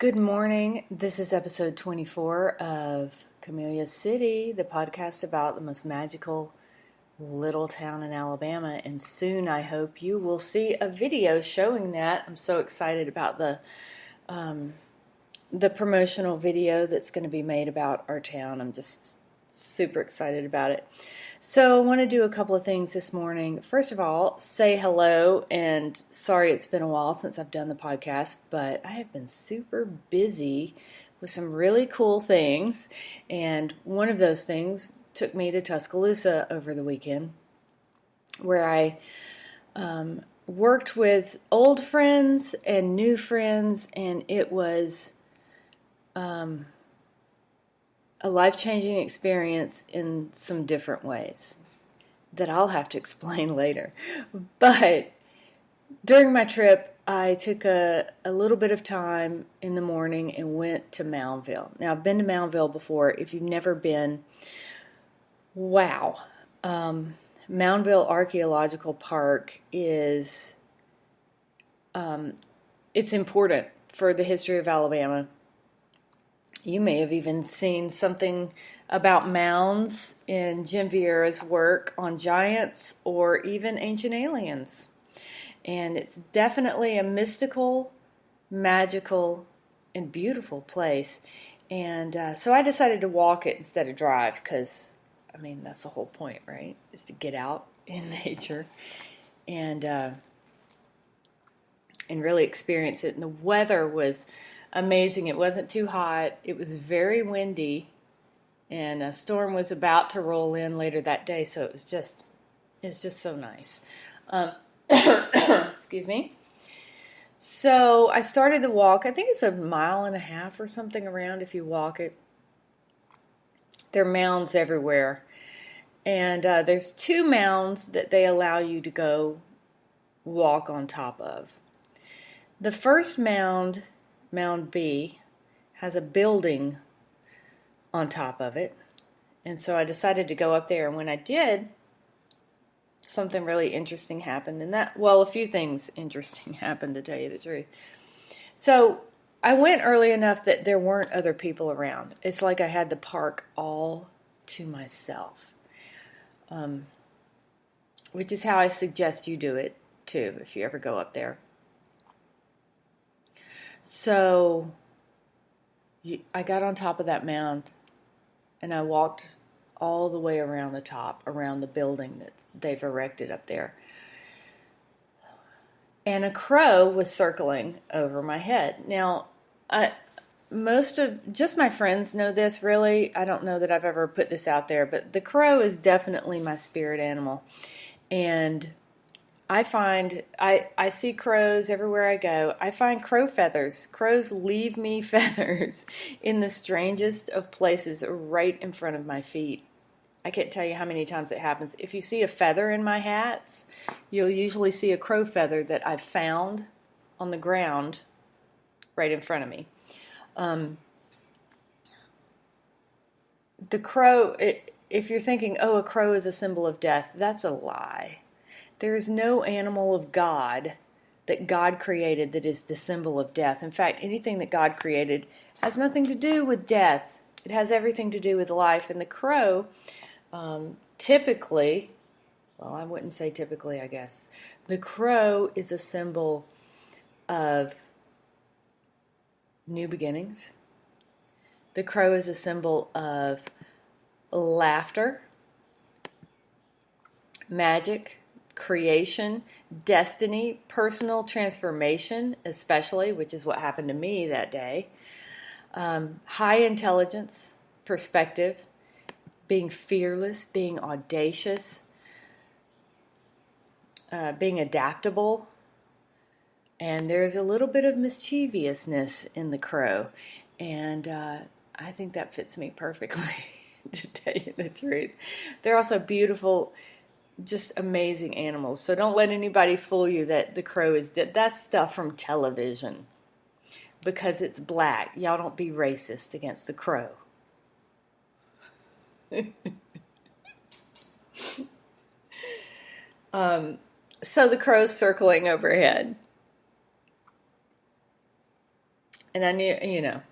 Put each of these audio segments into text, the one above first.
Good morning. This is episode 24 of Camellia City, the podcast about the most magical little town in Alabama. And soon I hope you will see a video showing that. I'm so excited about the promotional video that's going to be made about our town. I'm just super excited about it. So I want to do a couple of things this morning. First of all, say hello, and sorry it's been a while since I've done the podcast, but I have been super busy with some really cool things, and one of those things took me to Tuscaloosa over the weekend, where I worked with old friends and new friends, and it was a life-changing experience in some different ways that I'll have to explain later. But during my trip, I took a little bit of time in the morning and went to Moundville. Now, I've been to Moundville before. If you've never been, wow. Moundville Archaeological Park is, it's important for the history of Alabama. You may have even seen something about mounds in Jim Vieira's work on giants or even ancient aliens. And it's definitely a mystical, magical, and beautiful place. And so I decided to walk it instead of drive because, that's the whole point, right? Is to get out in nature and really experience it. And the weather was amazing. It wasn't too hot. It was very windy, and a storm was about to roll in later that day. So it's just so nice. Excuse me. So I started the walk. I think it's 1.5 miles or something around if you walk it. There are mounds everywhere, and there's 2 mounds that they allow you to go walk on top of. The first mound, Mound B, has a building on top of it. And so I decided to go up there. And when I did, something really interesting happened. And a few things interesting happened, to tell you the truth. So I went early enough that there weren't other people around. It's like I had the park all to myself. Which is how I suggest you do it, too, if you ever go up there. So I got on top of that mound and I walked all the way around the top, around the building that they've erected up there. And a crow was circling over my head. Now, most of just my friends know this, really. I don't know that I've ever put this out there, but the crow is definitely my spirit animal. And I find, I see crows everywhere I go. I find crow feathers. Crows leave me feathers in the strangest of places right in front of my feet. I can't tell you how many times it happens. If you see a feather in my hats, you'll usually see a crow feather that I've found on the ground right in front of me. The crow, if you're thinking, oh, a crow is a symbol of death, that's a lie. There is no animal of God that God created that is the symbol of death. In fact, anything that God created has nothing to do with death. It has everything to do with life. And the crow, typically, well, I wouldn't say typically, I guess. The crow is a symbol of new beginnings. The crow is a symbol of laughter, magic, creation, destiny, personal transformation, especially, which is what happened to me that day. High intelligence, perspective, being fearless, being audacious, being adaptable. And there's a little bit of mischievousness in the crow. And I think that fits me perfectly, to tell you the truth. They're also beautiful, just amazing animals. So don't let anybody fool you that the crow is dead. That's stuff from television because it's black. Y'all don't be racist against the crow. So the crow's circling overhead. And I knew,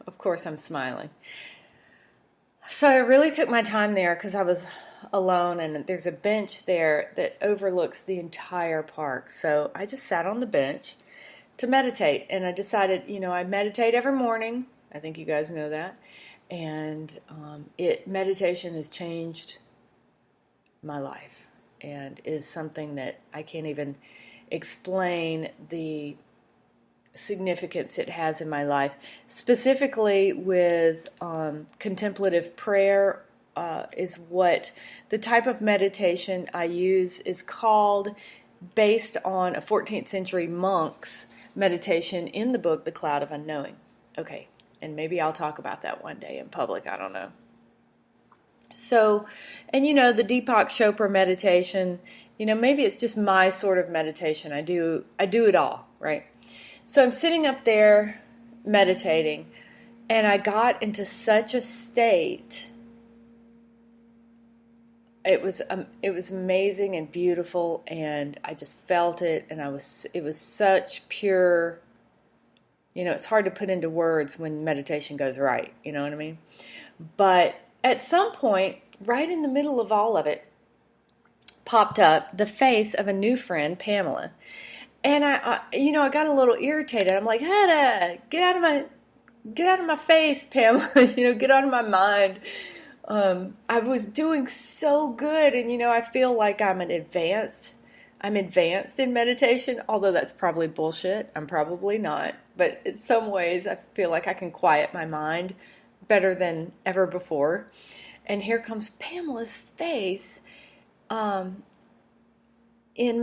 of course I'm smiling. So I really took my time there because I was alone, and there's a bench there that overlooks the entire park. So I just sat on the bench to meditate, and I decided, I meditate every morning. I think you guys know that. And meditation has changed my life and is something that I can't even explain the significance it has in my life, specifically with contemplative prayer. Is what the type of meditation I use is called, based on a 14th century monk's meditation in the book The Cloud of Unknowing. Okay, and maybe I'll talk about that one day in public, I don't know. So, and the Deepak Chopra meditation, maybe it's just my sort of meditation. I do it all, right? So I'm sitting up there meditating, and I got into such a state. It was amazing and beautiful, and I just felt it, and it was such pure. It's hard to put into words when meditation goes right. You know what I mean? But at some point, right in the middle of all of it, popped up the face of a new friend, Pamela. And I got a little irritated. I'm like, Hannah, get out of my face, Pamela. Get out of my mind. I was doing so good, and I feel like I'm advanced in meditation, although that's probably bullshit. I'm probably not. But in some ways, I feel like I can quiet my mind better than ever before. And here comes Pamela's face in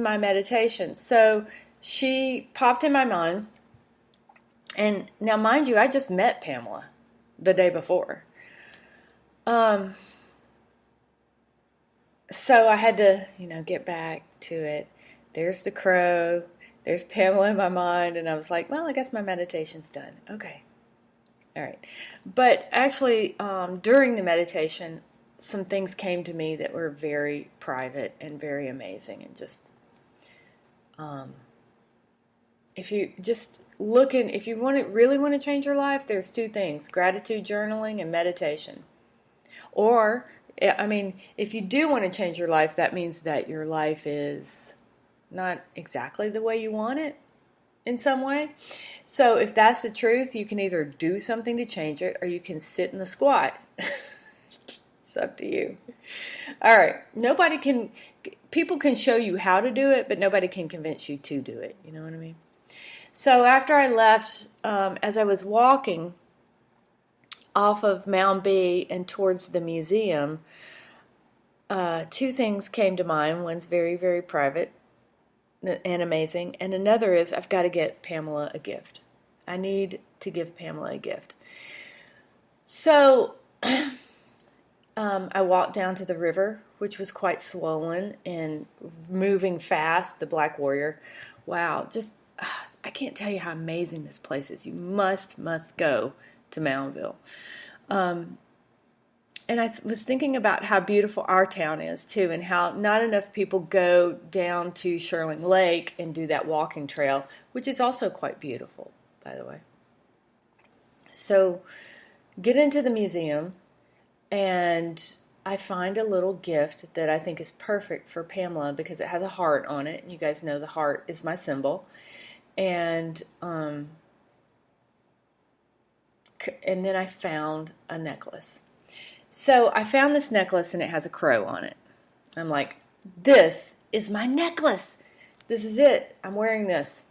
my meditation. So she popped in my mind. And now, mind you, I just met Pamela the day before. So I had to, get back to it. There's the crow. There's Pamela in my mind. And I was like, well, I guess my meditation's done. Okay. All right. But actually, during the meditation, some things came to me that were very private and very amazing. And just, if you really want to change your life, there's two things: gratitude journaling and meditation. Or, if you do want to change your life, that means that your life is not exactly the way you want it in some way. So if that's the truth, you can either do something to change it, or you can sit in the squat. It's up to you. All right. People can show you how to do it, but nobody can convince you to do it. You know what I mean? So after I left, as I was walking off of Mound B and towards the museum, two things came to mind. One's very, very private and amazing, and another is I've got to get Pamela a gift. I need to give Pamela a gift. So I walked down to the river, which was quite swollen and moving fast, the Black Warrior. Wow, I can't tell you how amazing this place is. You must go to Moundville. And I was thinking about how beautiful our town is, too, and how not enough people go down to Shirling Lake and do that walking trail, which is also quite beautiful, by the way. So get into the museum, and I find a little gift that I think is perfect for Pamela because it has a heart on it. You guys know the heart is my symbol. And then I found a necklace. So I found this necklace, and it has a crow on it. I'm like, this is my necklace. This is it. I'm wearing this.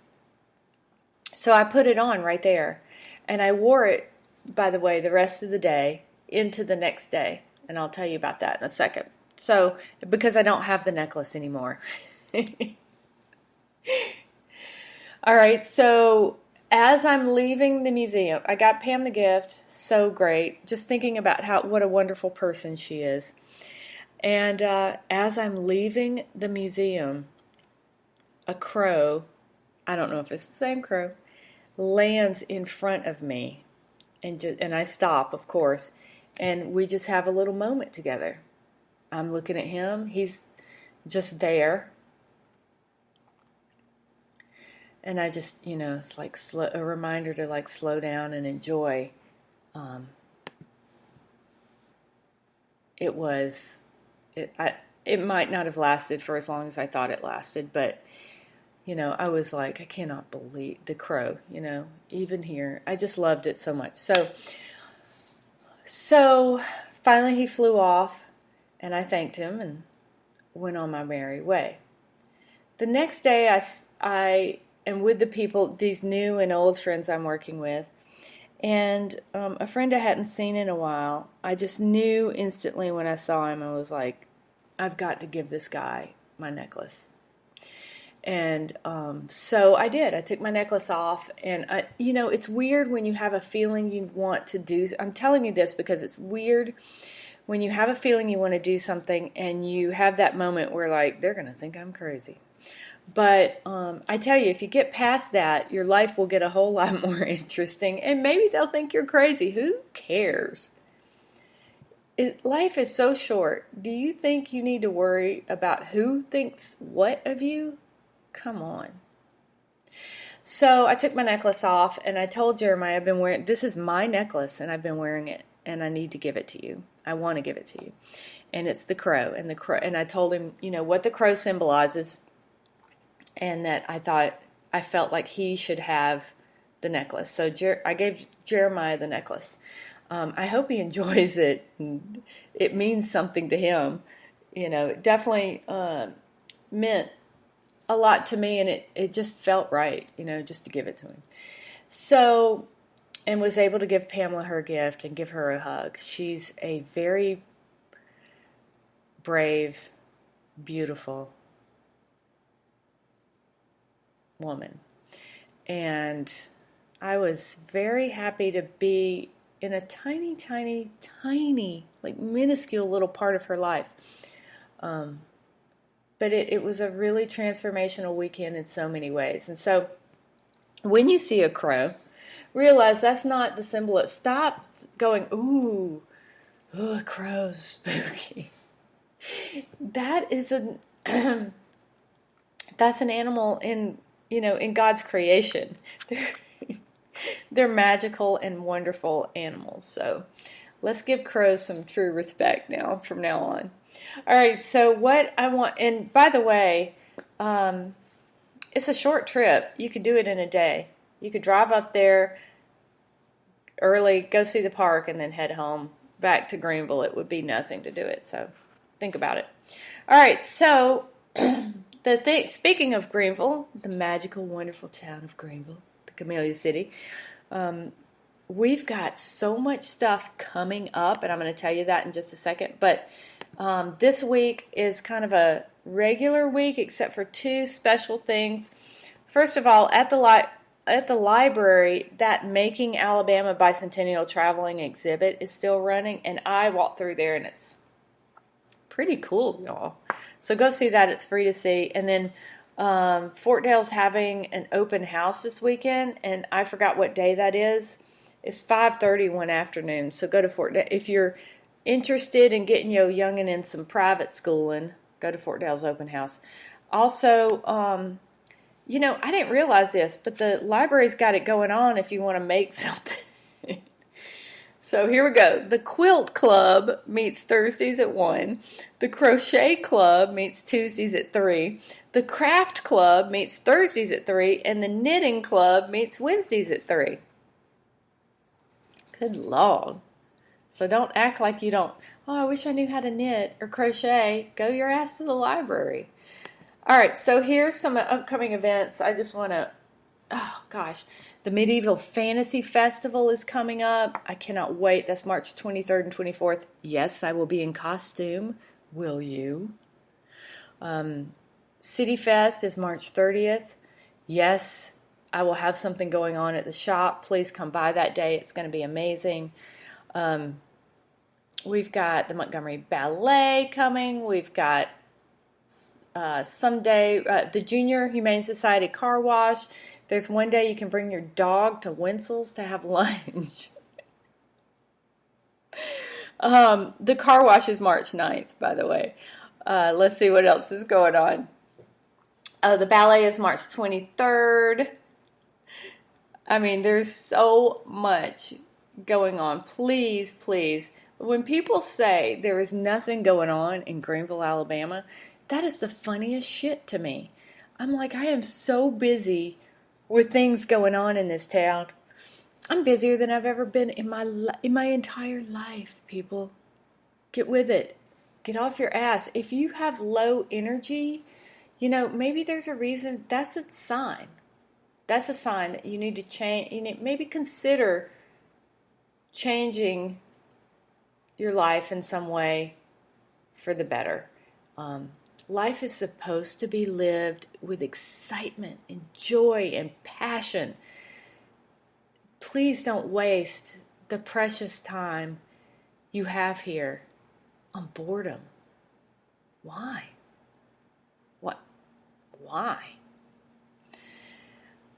So I put it on right there. And I wore it, by the way, the rest of the day into the next day. And I'll tell you about that in a second. So, because I don't have the necklace anymore. All right, so as I'm leaving the museum, I got Pam the gift. So great. Just thinking about what a wonderful person she is. And as I'm leaving the museum, a crow, I don't know if it's the same crow, lands in front of me. And I stop, of course, and we just have a little moment together. I'm looking at him. He's just there. And I just, it's like a reminder to like slow down and enjoy. Um, it was, it might not have lasted for as long as I thought it lasted, but I was like, I cannot believe the crow, even here. I just loved it so much. So finally he flew off, and I thanked him and went on my merry way. The next day I am with the people, these new and old friends I'm working with, and a friend I hadn't seen in a while. I just knew instantly when I saw him. I was like, I've got to give this guy my necklace. And so I did. I took my necklace off, and it's weird when you have a feeling you want to do. I'm telling you this because it's weird when you have a feeling you want to do something, and you have that moment where like they're gonna think I'm crazy. But I tell you, if you get past that, your life will get a whole lot more interesting, and maybe they'll think you're crazy. Who cares? Life is so short. Do you think you need to worry about who thinks what of you? Come on. So I took my necklace off, and I told Jeremiah, this is my necklace, and I've been wearing it, and I need to give it to you. I want to give it to you. And it's the crow, and I told him, what the crow symbolizes, and that I felt like he should have the necklace. So I gave Jeremiah the necklace. I hope he enjoys it. It means something to him. It definitely meant a lot to me, and it just felt right, just to give it to him. So, and was able to give Pamela her gift and give her a hug. She's a very brave, beautiful woman. And I was very happy to be in a tiny, tiny, tiny, like minuscule little part of her life. But it was a really transformational weekend in so many ways. And so when you see a crow, realize that's not the symbol. Stop going, ooh, a crow's spooky. That is that's an animal in God's creation. They're magical and wonderful animals. So let's give crows some true respect from now on. All right, so what I want, and by the way, it's a short trip. You could do it in a day. You could drive up there early, go see the park, and then head home back to Greenville. It would be nothing to do it, so think about it. All right, so speaking of Greenville, the magical, wonderful town of Greenville, the Camellia City, we've got so much stuff coming up, and I'm going to tell you that in just a second, but this week is kind of a regular week except for two special things. First of all, at the library, that Making Alabama Bicentennial Traveling exhibit is still running, and I walked through there, and it's pretty cool, y'all. So go see that. It's free to see. And then Fort Dale's having an open house this weekend, and I forgot what day that is. It's 5:30 one afternoon, so go to Fort Dale. If you're interested in getting your youngin' in some private schooling, go to Fort Dale's open house. Also, I didn't realize this, but the library's got it going on if you want to make something. So here we go. The Quilt Club meets Thursdays at 1. The Crochet Club meets Tuesdays at 3. The Craft Club meets Thursdays at 3. And the Knitting Club meets Wednesdays at 3. Good Lord. So don't act like you don't, I wish I knew how to knit or crochet. Go your ass to the library. All right, so here's some upcoming events. I just want to, the Medieval Fantasy Festival is coming up. I cannot wait. That's March 23rd and 24th. Yes, I will be in costume. Will you? City Fest is March 30th. Yes, I will have something going on at the shop. Please come by that day. It's going to be amazing. We've got the Montgomery Ballet coming. We've got someday the Junior Humane Society Car Wash. There's one day you can bring your dog to Winsel's to have lunch. The car wash is March 9th, by the way. Let's see what else is going on. Oh, the ballet is March 23rd. I mean, there's so much going on. Please, please. When people say there is nothing going on in Greenville, Alabama, that is the funniest shit to me. I'm like, I am so busy with things going on in this town. I'm busier than I've ever been in my entire life, people. Get with it. Get off your ass. If you have low energy, maybe there's a reason. That's a sign. That's a sign that you need to change. Maybe consider changing your life in some way for the better. Life is supposed to be lived with excitement and joy and passion. Please don't waste the precious time you have here on boredom. Why? What? Why?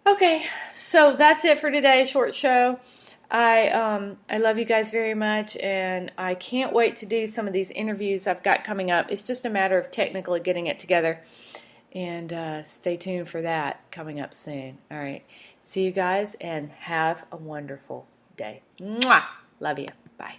Okay, so that's it for today's short show. I love you guys very much, and I can't wait to do some of these interviews I've got coming up. It's just a matter of technically getting it together, and stay tuned for that coming up soon. All right, see you guys, and have a wonderful day. Mwah! Love you. Bye.